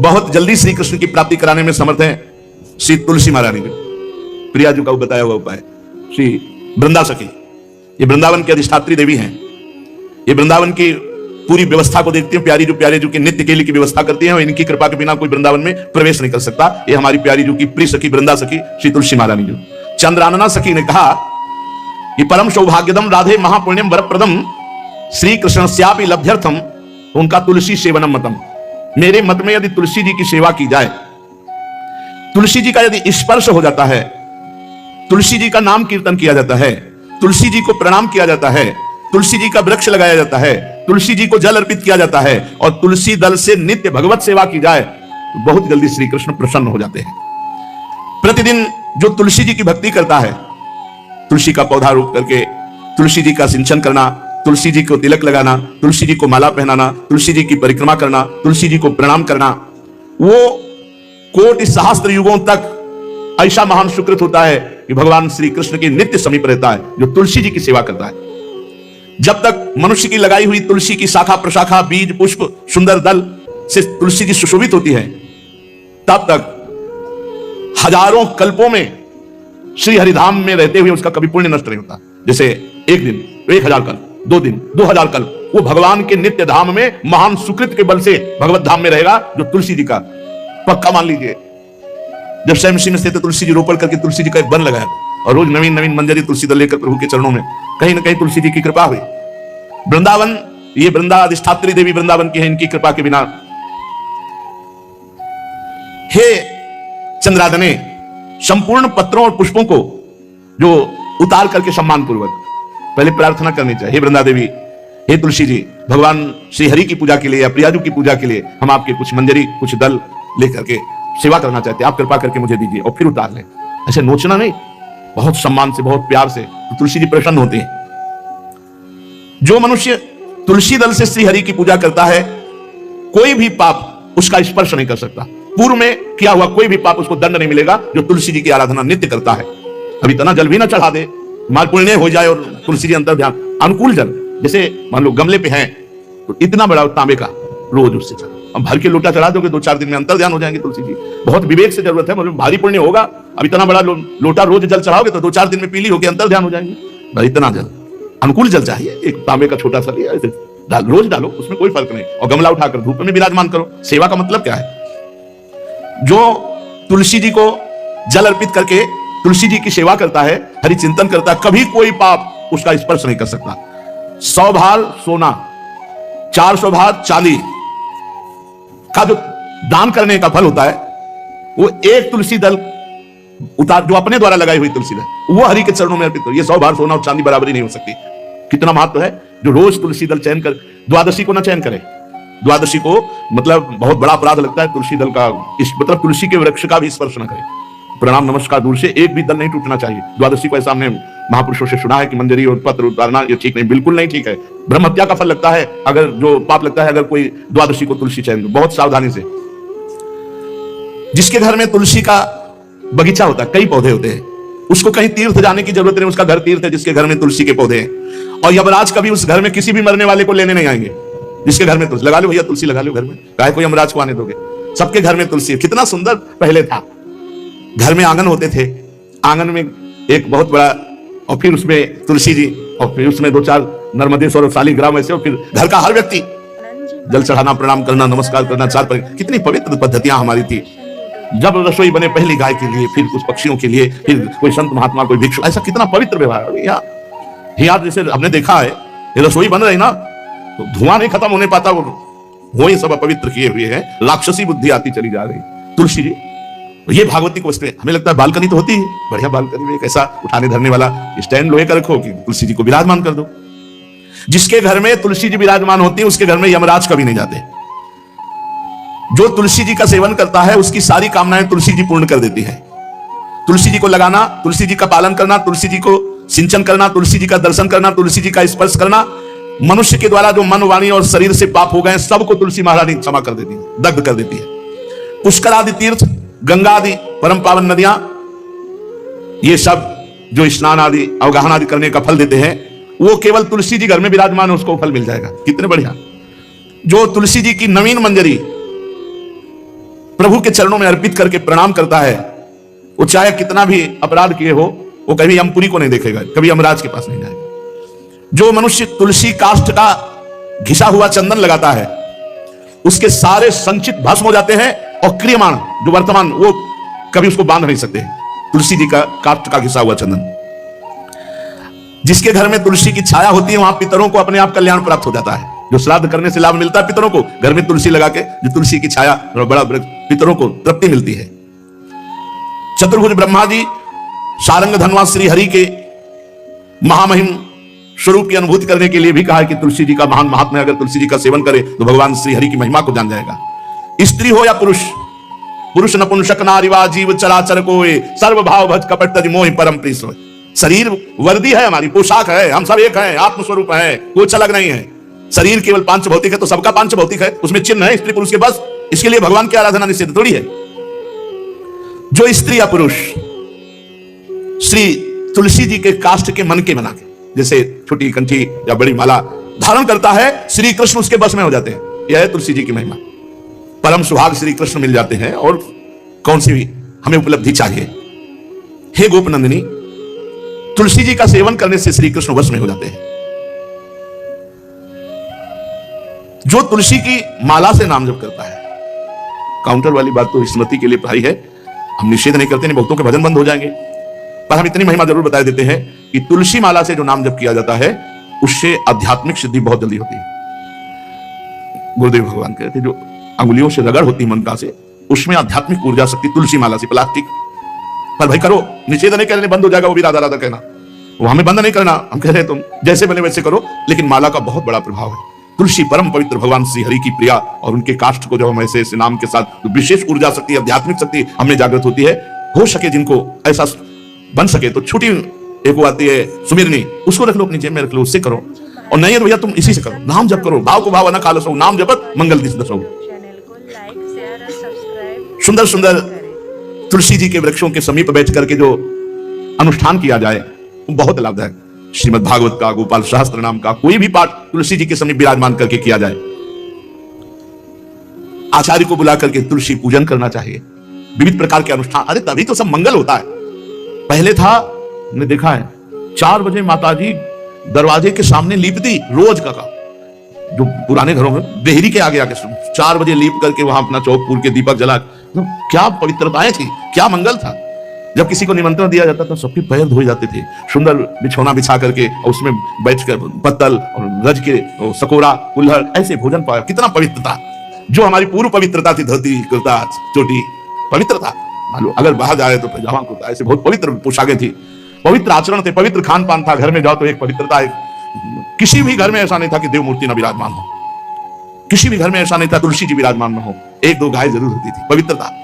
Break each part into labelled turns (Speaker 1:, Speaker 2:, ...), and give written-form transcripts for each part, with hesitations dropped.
Speaker 1: बहुत जल्दी श्री कृष्ण की प्राप्ति कराने में समर्थ है श्री तुलसी महारानी जी। प्रिया जी का बताया हुआ उपाय श्री वृंदा सखी, ये वृंदावन की अधिष्ठात्री देवी हैं। ये वृंदावन की पूरी व्यवस्था को देखती हैं। प्यारी जो कि नित्य केली की व्यवस्था करती हैं और इनकी कृपा के बिना कोई वृंदावन में प्रवेश नहीं कर सकता। ये हमारी प्यारी जो की प्रिय सखी वृंदा सखी श्री तुलसी महारानी जी। चंद्रानना सखी ने कहा कि परम सौभाग्यदम राधे महापुण्यम वरप्रदम श्री कृष्णस्यापि लभ्यर्थम उनका तुलसी सेवनम मतम। मेरे मत में यदि तुलसी जी की सेवा की जाए, तुलसी जी का यदि स्पर्श हो जाता है, तुलसी जी का नाम कीर्तन किया जाता है, तुलसी जी को प्रणाम किया जाता है, तुलसी जी का वृक्ष लगाया जाता है, तुलसी जी को जल अर्पित किया जाता है और तुलसी दल से नित्य भगवत सेवा की जाए तो बहुत जल्दी श्री कृष्ण प्रसन्न हो जाते हैं। प्रतिदिन जो तुलसी जी की भक्ति करता है, तुलसी का पौधा रोप करके तुलसी जी का सिंचन करना, तुलसी जी को तिलक लगाना, तुलसी जी को माला पहनाना, तुलसी जी की परिक्रमा करना, तुलसी जी को प्रणाम करना, वो कोटि सहस्त्र युगों तक ऐसा महान सुकृत होता है कि भगवान श्री कृष्ण के नित्य समीप रहता है जो तुलसी जी की सेवा करता है। जब तक मनुष्य की लगाई हुई तुलसी की शाखा प्रशाखा बीज पुष्प सुंदर दल से तुलसी जी सुशोभित होती है, तब तक हजारों कल्पों में श्री हरिधाम में रहते हुए उसका कभी पुण्य नष्ट नहीं होता। जैसे एक दिन 1000 कल्प, 2 दिन 2000 कल्प वो भगवान के नित्य धाम में महान सुकृत के बल से भगवत धाम में रहेगा जो तुलसी जी का पक्का मान लीजिए। जब स्वयं सिंह से तुलसी जी रोपण करके तुलसी जी का एक वन लगाया और रोज नवीन नवीन मंजरी तुलसी दल लेकर प्रभु के चरणों में, कहीं ना कहीं तुलसी जी की कृपा हुई। वृंदावन, ये वृंदा अधिष्ठात्री देवी वृंदावन की है, इनकी कृपा के बिना। हे चंद्रादने, संपूर्ण पत्रों और पुष्पों को जो उतार करके सम्मान पूर्वक पहले प्रार्थना करनी चाहिए। हे वृंदा देवी, हे तुलसी जी, भगवान श्री हरि की पूजा के लिए या प्रियाजू की पूजा के लिए हम आपके कुछ मंजरी कुछ दल लेकर के सेवा करना चाहते हैं, आप कृपा करके मुझे दीजिए और फिर उतार लें। ऐसे नोचना नहीं, बहुत सम्मान से बहुत प्यार से, तो तुलसी जी प्रसन्न होते हैं। जो मनुष्य तुलसी दल से श्री हरि की पूजा करता है, कोई भी पाप उसका स्पर्श नहीं कर सकता। पूर्व में किया हुआ कोई भी पाप उसको दंड नहीं मिलेगा जो तुलसी जी की आराधना नित्य करता है। अब इतना जल भी ना चढ़ा दे, माल पुण्य हो जाए और तुलसी जी अंतर ध्यान अनुकूल जल, जैसे मान लो गमले पे हैं तो इतना बड़ा तांबे का रोज उससे चढ़, अब भर के लोटा चढ़ा दोगे 2-4 दिन में अंतर ध्यान हो जाएंगे तुलसी जी। बहुत विवेक से जरूरत है, मतलब भारी पुण्य होगा। अब इतना बड़ा लोटा रोज जल चढ़ाओगे तो 2-4 दिन में पीली होगी अंतर ध्यान हो जाएंगे। भाई इतना जल, अनुकूल जल चाहिए। एक तांबे का छोटा सा लिया, रोज डालो, उसमें कोई फर्क नहीं, और गमला उठाकर धूप में विराजमान करो। सेवा का मतलब क्या है? जो तुलसी जी को जल अर्पित करके तुलसी जी की सेवा करता है, हरि चिंतन करता है, कभी कोई पाप उसका स्पर्श नहीं कर सकता। 100 भार सोना, 400 भार चांदी का जो दान करने का फल होता है, वो एक तुलसी दल उतार जो अपने द्वारा लगाई हुई तुलसी दल वो हरि के चरणों में अर्पित करो। ये 100 भार सोना और चांदी बराबरी नहीं हो सकती। कितना महत्व है। जो रोज तुलसी दल चयन कर, द्वादशी को ना चयन करे, द्वादशी को मतलब बहुत बड़ा अपराध लगता है तुलसी दल का, इस मतलब तुलसी के वृक्ष का भी स्पर्श न करे। प्रणाम नमस्कार दूर से, एक भी दल नहीं टूटना चाहिए। द्वादशी को ऐसा हमने महापुरुषों से सुना है कि मंजरी और पत्र उतारना ये ठीक नहीं, बिल्कुल नहीं ठीक है। ब्रह्म हत्या का फल लगता है, अगर जो पाप लगता है अगर कोई द्वादशी को तुलसी चयन, बहुत सावधानी से। जिसके घर में तुलसी का बगीचा होता है, कई पौधे होते हैं, उसको कहीं तीर्थ जाने की जरूरत नहीं, उसका घर तीर्थ है जिसके घर में तुलसी के पौधे हैं। और यमराज कभी उस घर में किसी भी मरने वाले को लेने नहीं आएंगे जिसके घर में तुलसी। लगा लो भैया तुलसी लगा लो घर में, काहे को यमराज को आने दोगे? सबके घर में तुलसी। कितना सुंदर पहले था, घर में आंगन होते थे, आंगन में एक बहुत बड़ा, और फिर उसमें तुलसी जी, और फिर उसमें 2-4 नर्मदेश्वर शालिग्राम ऐसे, और फिर घर का हर व्यक्ति जल चढ़ाना, प्रणाम करना, नमस्कार करना, कितनी पवित्र पद्धतियां हमारी थी। जब रसोई बने पहली गाय के लिए, फिर कुछ पक्षियों के लिए, फिर कोई संत महात्मा, कोई भिक्षु, ऐसा कितना पवित्र व्यवहार। यहाँ जैसे हमने देखा है, ये रसोई बन रही ना तो धुआं नहीं खत्म होने पाता, वो ही सब अपवित्र किए हुए हैं, राक्षसी बुद्धि आती चली जा रही। तुलसी जी, ये भागवती को हमें लगता है बालकनी तो होती है, बढ़िया बालकनी में एक ऐसा उठाने धरने वाला स्टैंड लोहे का रखो कि तुलसी जी को विराजमान कर दो। जिसके घर में तुलसी जी विराजमान होती है उसके घर में यमराज कभी नहीं जाते। जो तुलसी जी का सेवन करता है उसकी सारी कामनाएं तुलसी जी पूर्ण कर देती है। तुलसी जी को लगाना, तुलसी जी का पालन करना, तुलसी जी को सिंचन करना, तुलसी जी का दर्शन करना, तुलसी जी का स्पर्श करना, मनुष्य के द्वारा जो मन वाणी और शरीर से पाप हो गए सबको तुलसी महारानी क्षमा कर देती है, दग्ध कर देती है। पुष्कर आदि तीर्थ, गंगा आदि परम पावन नदियां, ये सब जो स्नान आदि अवगाहन आदि करने का फल देते हैं, वो केवल तुलसी जी घर में विराजमान है उसको फल मिल जाएगा। कितने बढ़िया। जो तुलसी जी की नवीन मंजरी प्रभु के चरणों में अर्पित करके प्रणाम करता है, वो चाहे कितना भी अपराध किए हो, वो कभी यमपुरी को नहीं देखेगा, कभी यमराज के पास नहीं जाएगा। जो मनुष्य तुलसी काष्ठ का घिसा हुआ चंदन लगाता है, उसके सारे संचित भस्म हो जाते हैं, और क्रियमाण जो वर्तमान, वो कभी उसको बांध नहीं सकते। तुलसी जी का काष्ठ का घिसा हुआ चंदन, जिसके घर में तुलसी की छाया होती है, वहां पितरों को अपने आप कल्याण प्राप्त हो जाता है। जो श्राद्ध करने से लाभ मिलता है पितरों को, घर में तुलसी लगा के जो तुलसी की छाया बड़ा पितरों को तृप्ति मिलती है। चतुर्भुज ब्रह्मा जी सारंग धनवा श्री हरि के महामहिम स्वरूप की अनुभूति करने के लिए भी कहा है कि तुलसी जी का महान महात्मा है, अगर तुलसी जी का सेवन करे तो भगवान श्री हरि की महिमा को जान जाएगा। स्त्री हो या पुरुष, पुरुष नपुंसक नारीवा जीव चराचर कोय, सर्व भाव भज कपट तज मोहि परम प्रिय सोय। शरीर वर्दी है, हमारी पोशाक है, हम सब एक हैं, आत्मस्वरूप है, कुछ अलग नहीं है। शरीर केवल पांच भौतिक है तो सबका पांच भौतिक है, उसमें चिन्ह है स्त्री पुरुष के, बस इसके लिए भगवान की आराधना निषिद्ध थोड़ी है। जो स्त्री या पुरुष श्री तुलसी जी के काष्ठ के मन के बना के, जैसे छोटी कंठी या बड़ी माला धारण करता है, श्री कृष्ण उसके बस में हो जाते हैं। यह है तुलसी जी की महिमा। परम सुहाग श्री कृष्ण मिल जाते हैं, और कौन सी भी हमें उपलब्धि चाहिए। हे गोपनंदिनी, तुलसी जी का सेवन करने से श्री कृष्ण वश में हो जाते हैं। जो तुलसी की माला से नाम जप करता है, काउंटर वाली बात तो स्मृति के लिए भाई है, हम निषेध नहीं करते, नहीं भक्तों के भजन बंद हो जाएंगे, पर हम इतनी महिमा जरूर बता देते हैं कि तुलसी माला से जो नाम जप किया जाता है, उससे आध्यात्मिक सिद्धि बहुत जल्दी होती है। गुरुदेव भगवान कहते हैं जो अंगुलियों से रगड़ होती मन का से, उसमें आध्यात्मिक ऊर्जा शक्ति तुलसी माला से। प्लास्टिक पर भाई करो, निषेध नहीं करने बंद हो जाएगा, वो भी राधा राधा कहना, वो हमें बंद नहीं करना। हम कह रहे हैं तुम जैसे बने वैसे करो, लेकिन माला का बहुत बड़ा प्रभाव है। तुलसी परम पवित्र भगवान श्री हरि की प्रिया, और उनके काष्ठ को जब हम ऐसे नाम के साथ विशेष ऊर्जा शक्ति, आध्यात्मिक शक्ति हमें जागृत होती है। हो सके जिनको ऐसा बन सके तो छोटी एक वो आती है सुमिरनी, उसको रख लो अपनी जेब में, रख लो, उससे करो। और नहीं है तो भैया तुम इसी से करो, नाम जप करो, भाव को भाव न खालस हो, नाम जपत मंगल दिस दसो। सुंदर सुंदर तुलसी जी के वृक्षों के समीप बैठ करके जो अनुष्ठान किया जाए वो बहुत लाभदायक। श्रीमद् भागवत का, गोपाल सहस्त्र नाम का कोई भी पाठ तुलसी जी के समीप विराजमान करके किया जाए। आचार्य को बुला करके तुलसी पूजन करना चाहिए। विविध प्रकार के अनुष्ठान, अरे तभी तो सब मंगल होता है। पहले था, हमने देखा है, 4 बजे माताजी दरवाजे के सामने लीपती, रोज का जो पुराने घरों में देहरी के आगे आके 4 बजे लीप करके वहां अपना चौक पूर के दीपक जला, तो क्या पवित्रताएं थी, क्या मंगल था। जब किसी को निमंत्रण दिया जाता था, सबके पैर धोए जाते थे, सुंदर बिछौना बिछा करके, और उसमें बैठकर पत्तल और रज के सकोरा कुल्हड़ ऐसे भोजन पाया। कितना पवित्रता, जो हमारी पूर्व पवित्रता थी, धोती कुर्ता चोटी पवित्रता। मालूम अगर बाहर जा रहे तो पैजामा कुर्ता, ऐसे बहुत पवित्र पोशाकें थी, पवित्र आचरण थे, पवित्र खान पान था। घर में जाओ तो एक पवित्रता, किसी भी घर में ऐसा नहीं था कि देव मूर्ति न विराजमान हो, किसी भी घर में ऐसा नहीं था तुलसी जी विराजमान न हो, 1-2 गाय जरूर होती थी, पवित्रता।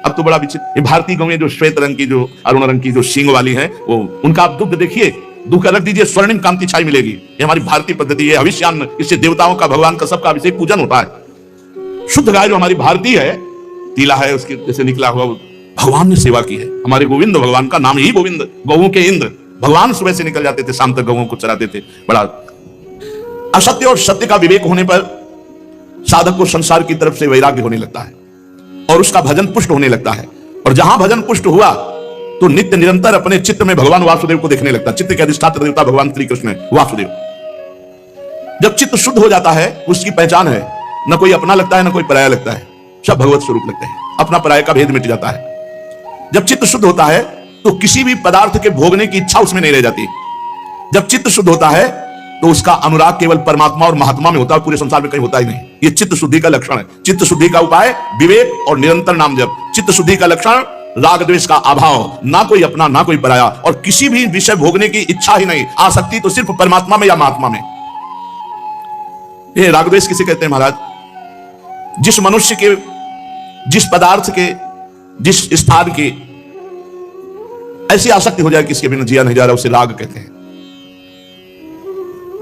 Speaker 1: अब तो बड़ा विचित्र, ये भारतीय गौएं जो श्वेत रंग की, जो अरुण रंग की, जो सींग वाली है, वो उनका आप दुग्ध देखिए, दुग्ध रख दीजिए, स्वर्णिम कांति छाई मिलेगी। ये हमारी भारतीय पद्धति है, हविष्यान्न, इससे देवताओं का, भगवान का, सबका अभिषेक पूजन होता है। शुद्ध गाय जो हमारी भारतीय है, तीला है उसके जैसे निकला हुआ, भगवान ने सेवा की है। हमारे गोविंद भगवान का नाम ही गोविंद, गौओं के इंद्र। भगवान सुबह से निकल जाते थे, शाम तक गौओं को चराते थे। बड़ा असत्य और सत्य का विवेक होने पर साधक को संसार की तरफ से वैराग्य होने लगता है, और उसका भजन पुष्ट होने लगता है। और जहां भजन पुष्ट हुआ तो नित्य निरंतर अपने चित्त में भगवान वासुदेव को देखने लगता है। चित्त के अधिष्ठात्र देवता भगवान श्री कृष्ण है, वासुदेव। जब चित्त शुद्ध हो जाता है, उसकी पहचान है, न कोई अपना लगता है, न कोई पराया लगता है, सब भगवत स्वरूप लगते हैं। अपना पराया का भेद मिट जाता है। जब चित्त शुद्ध होता है तो किसी भी पदार्थ के भोगने की इच्छा उसमें नहीं रह जाती। जब चित्त शुद्ध होता है तो उसका अनुराग केवल परमात्मा और महात्मा में होता है, पूरे संसार में कहीं होता ही नहीं। ये चित्त शुद्धि का लक्षण है। चित्त शुद्धि का उपाय विवेक और निरंतर नाम जप। चित्त शुद्धि का लक्षण राग द्वेष का अभाव, ना कोई अपना ना कोई पराया, और किसी भी विषय भोगने की इच्छा ही नहीं, आसक्ति तो सिर्फ परमात्मा में या महात्मा में। ये राग द्वेष किसे कहते हैं महाराज? जिस मनुष्य के, जिस पदार्थ के, जिस स्थान की ऐसी आसक्ति हो जाए कि इसके बिना जिया नहीं जा रहा, उसे राग कहते हैं।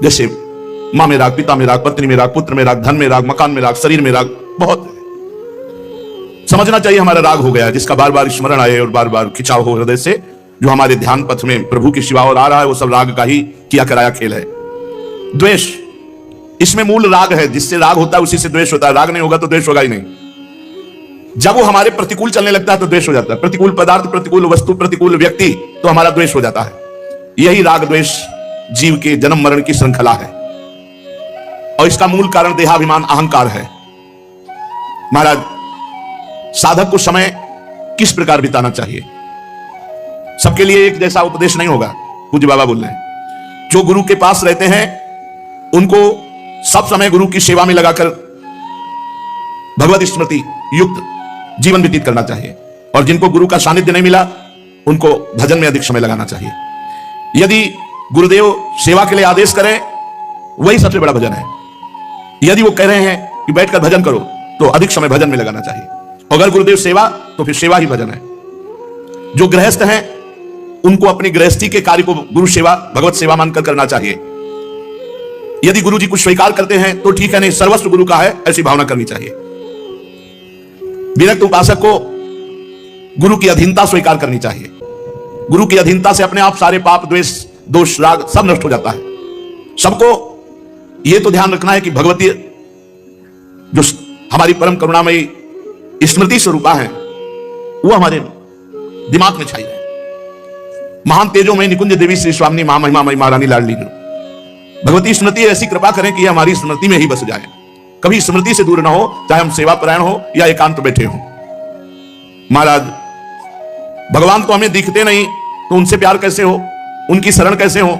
Speaker 1: जैसे मां में राग, पिता में राग, पत्नी में राग, पुत्र में राग, धन में राग, मकान में राग, शरीर में राग, बहुत समझना चाहिए हमारा राग हो गया, जिसका बार बार स्मरण आए और बार बार खिंचाव हो हृदय से। जो हमारे ध्यान पथ में प्रभु की शिवा और आ रहा है, वो सब राग का ही किया कराया खेल है। द्वेष, इसमें मूल राग है, जिससे राग होता है उसी से द्वेष होता है। राग नहीं होगा तो द्वेष होगा ही नहीं। जब वो हमारे प्रतिकूल चलने लगता है तो द्वेष हो जाता है। प्रतिकूल पदार्थ, प्रतिकूल वस्तु, प्रतिकूल व्यक्ति, तो हमारा द्वेष हो जाता है। यही राग द्वेष जीव के जन्म मरण की श्रृंखला है और इसका मूल कारण देहाभिमान, अहंकार है। महाराज, साधक को समय किस प्रकार बिताना चाहिए? सबके लिए एक जैसा उपदेश नहीं होगा। पूज्य बाबा बोल रहे हैं, जो गुरु के पास रहते हैं उनको सब समय गुरु की सेवा में लगाकर भगवत स्मृति युक्त जीवन व्यतीत करना चाहिए, और जिनको गुरु का सानिध्य नहीं मिला उनको भजन में अधिक समय लगाना चाहिए। यदि गुरुदेव सेवा के लिए आदेश करें, वही सबसे बड़ा भजन है। यदि वो कह रहे हैं कि बैठकर भजन करो, तो अधिक समय भजन में लगाना चाहिए। अगर गुरुदेव सेवा, तो फिर सेवा ही भजन है। जो गृहस्थ हैं उनको अपनी गृहस्थी के कार्य को गुरु सेवा, भगवत सेवा मानकर करना चाहिए। यदि गुरु जी कुछ स्वीकार करते हैं तो ठीक है, नहीं सर्वस्व गुरु का है, ऐसी भावना करनी चाहिए। विरक्त उपासक को गुरु की अधीनता स्वीकार करनी चाहिए। गुरु की अधीनता से अपने आप सारे पाप, द्वेष, दोष, राग सब नष्ट हो जाता है। सबको यह तो ध्यान रखना है कि भगवती जो हमारी परम करुणामयी स्मृति स्वरूपा है वो हमारे दिमाग में छाई रहे। महान तेजोमय निकुंज देवी श्री स्वामी महामहिमामयी महारानी लाडली भगवती स्मृति ऐसी कृपा करें कि हमारी स्मृति में ही बस जाए, कभी स्मृति से दूर ना हो, चाहे हम सेवा परायण हो या एकांत बैठे हो। महाराज, भगवान तो हमें दिखते नहीं, तो उनसे प्यार कैसे हो, उनकी शरण कैसे हो?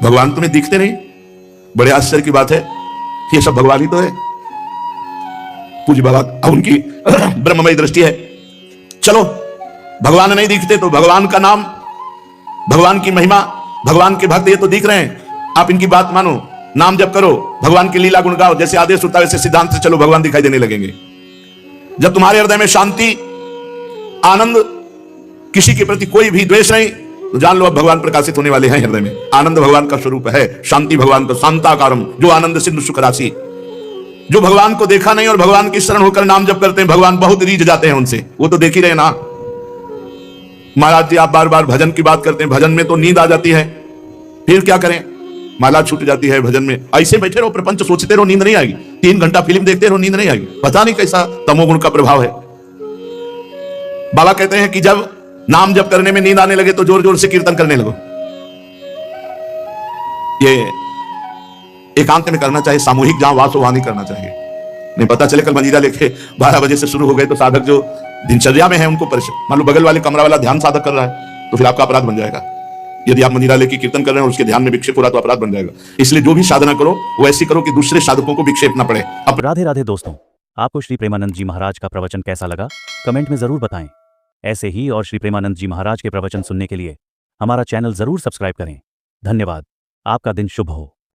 Speaker 1: भगवान तुम्हें दिखते नहीं, बड़े आश्चर्य की बात है। ये सब भगवान ही तो है। पूज्य बाबा उनकी ब्रह्ममयी दृष्टि है। चलो, भगवान नहीं दिखते तो भगवान का नाम, भगवान की महिमा, भगवान के भक्त ये तो दिख रहे हैं, आप इनकी बात मानो, नाम जप करो, भगवान की लीला गुण गाओ, जैसे आदेश होता है वैसे सिद्धांत से चलो, भगवान दिखाई देने लगेंगे। जब तुम्हारे हृदय में शांति, आनंद, किसी के प्रति कोई भी द्वेष नहीं, तो जान लो अब भगवान प्रकाशित होने वाले हैं हृदय में। आनंद भगवान का स्वरूप है, शांति भगवान का, शांताकारम, जो आनंद सिंधु सुख राशि। जो भगवान को देखा नहीं और भगवान की शरण होकर नाम जप करते हैं, भगवान बहुत रीझ जाते हैं उनसे, वो तो देख ही रहे ना। महाराज जी, आप बार बार भजन की बात करते हैं, भजन में तो नींद आ जाती है, फिर क्या करें? माला छूट जाती है भजन में। ऐसे बैठे रहो, प्रपंच सोचते रहो, नींद नहीं आएगी। 3 घंटा फिल्म देखते रहो, नींद नहीं आएगी। पता नहीं कैसा तमोगुण का प्रभाव है। बाबा कहते हैं कि जब नाम जप करने में नींद आने लगे तो जोर जोर से कीर्तन करने लगो। ये एकांत में करना चाहिए, सामूहिक जहां वास हो वहां नहीं करना चाहिए। नहीं पता चले कल मंजीरा लेके 12 बजे से शुरू हो गए तो साधक जो दिनचर्या में है उनको परेशान, मान लो बगल वाले कमरा वाला ध्यान साधक कर रहा है तो फिर आपका अपराध बन जाएगा। यदि आप मंजीरा लेके कीर्तन कर रहे हैं और उसके ध्यान में विक्षेप हो रहा तो अपराध बन जाएगा। इसलिए जो भी साधना करो वो ऐसी करो कि दूसरे साधकों को विक्षेप ना पड़े।
Speaker 2: अब राधे राधे दोस्तों, आपको श्री प्रेमानंद जी महाराज का प्रवचन कैसा लगा कमेंट में जरूर बताएं। ऐसे ही और श्री प्रेमानंद जी महाराज के प्रवचन सुनने के लिए हमारा चैनल जरूर सब्सक्राइब करें। धन्यवाद। आपका दिन शुभ हो।